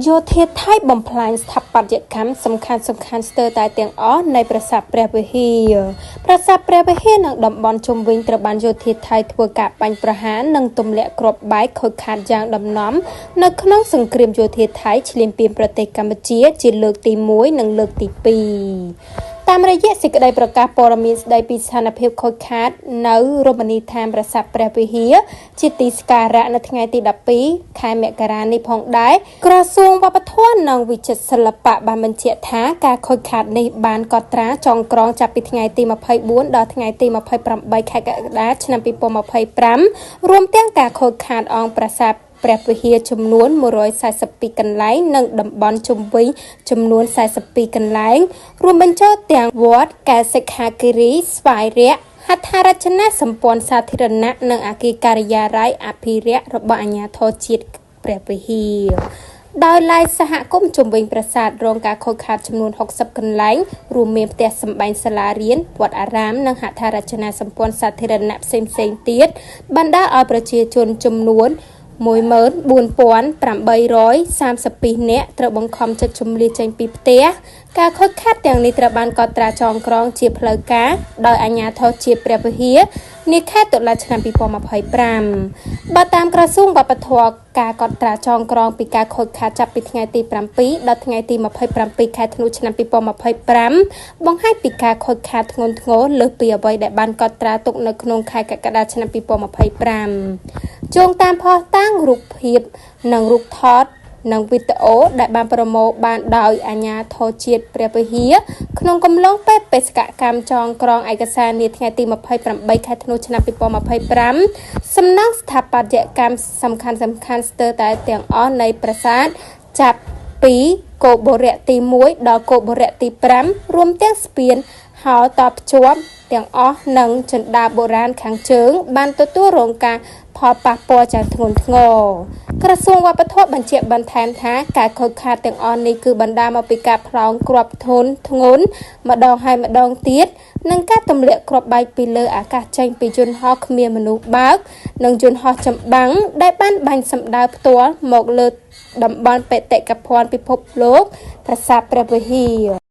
យោធាថៃបំផ្លាញស្ថាបត្យកម្មសំខាន់ស្ទើរតែទាំងអស់នៃប្រាសាទព្រះវិហារនិងតំបន់ជុំវិញត្រូវបានយោធាថៃធ្វើការបាញ់ប្រហារនិងទម្លាក់គ្រាប់បែកខូចខាតយ៉ាងដំណំនៅក្នុងសង្គ្រាមយោធាថៃឈ្លានពានប្រទេសកម្ពុជាជាលើកទី1និងលើកទី2តាមរយៈសេចក្តីប្រកាសព័ត៌មានស្តីពីស្ថានភាពខូចខាតនៅរមណីយដ្ឋានប្រាសាទព្រះវិហារជាទីសក្ការៈនៅថ្ងៃទី12ខែមករានេះផងដែរក្រសួងវប្បធម៌និងវិចិត្រសិល្បៈបានបញ្ជាក់ថាការខូចខាតនេះបានកត់ត្រាចងក្រងចាប់ពីថ្ងៃទី24ដល់ថ្ងៃទី28ខែកក្កដាឆ្នាំ2025រួមទាំងការខូចខាតអង្គប្រាសាទព្រះវិហារចំនួន142កន្លែងនិងតំបន់ជុំវិញចំនួន42កន្លែងរួមបញ្ចូលទាំងវត្តកែសិក្ខាគិរីស្វាយរក្សហត្ថរចនាសម្ព័ន្ធសាធារណៈនិងអគារការិយាល័យអភិរក្សរបស់អាជ្ញាធរជាតិព្រះវិហារដោយឡែកសហគមន៍ជុំវិញប្រាសាទរងការខូចខាតចំនួន60កន្លែងរួមមានផ្ទះសម្បែងសាលារៀនវត្តអារាមនិងហត្ថរចនាសម្ព័ន្ធសាធារណៈផ្សេងទៀតបណ្ដាលឲ្យប្រជាជនចំនួន14,832 នាក់ត្រូវបង្ខំចិត្តជម្លៀសចេញពីផ្ទះការខូចខាតទាំងនេះត្រូវបានកត់ត្រាចងក្រងជាផ្លូវការដោយអាជ្ញាធរជាតិព្រះវិហារនាខែតុលាឆ្នាំ2025បើតាមក្រសួងវប្បធម៌ការកត់ត្រាចងក្រងពីការខូចខាតចាប់ពីថ្ងៃទី7ដល់ថ្ងៃទី27ខែធ្នូឆ្នាំ2025បង្ហាញពីការខូចខាតធ្ងន់ធ្ងរលើសពីអ្វីដែលបានកត់ត្រាទុកនៅក្នុងខែកក្កដាឆ្នាំ2025យោងតាមភស្តុតាងរូបភាពនិងរូបថតនិងវីដេអូដែលបានប្រមូលបានដោយអាជ្ញាធរជាតិព្រះវិហារក្នុងកំឡុងពេលបេសកកម្មចងក្រងឯកសារនាថ្ងៃទី28ខែធ្នូឆ្នាំ2025សំណង់ស្ថាបត្យកម្មសំខាន់ស្ទើរតែទាំងអស់នៃប្រាសាទចាប់ពីគោបុរៈទី1ដល់គោបុរៈទី5រួមទាំងស្ពានហោតភ្ជាប់ទាំងអស់និងជណ្ដើរបុរាណខាងជើងបានទទួលរងការផលប៉ះពាល់យ៉ាងធ្ងន់ធ្ងរក្រសួងវប្បធម៌បញ្ជាក់បន្ថែមថាការខូចខាតទាំងអស់នេះគឺបណ្ដាលមកពីការផ្លោងគ្រាប់ធ្ងន់ម្ដងហើយម្ដងទៀតនិងការទម្លាក់គ្រាប់បែកពីលើអាកាសចេញពីយន្តហោះគ្មានមនុស្សបើកនិងយន្តហោះចម្បាំងដែលបានបាញ់សម្ដៅផ្ទាល់មកលើតំបន់បេតិកភណ្ឌពិភពលោកប្រាសាទព្រះវិហារ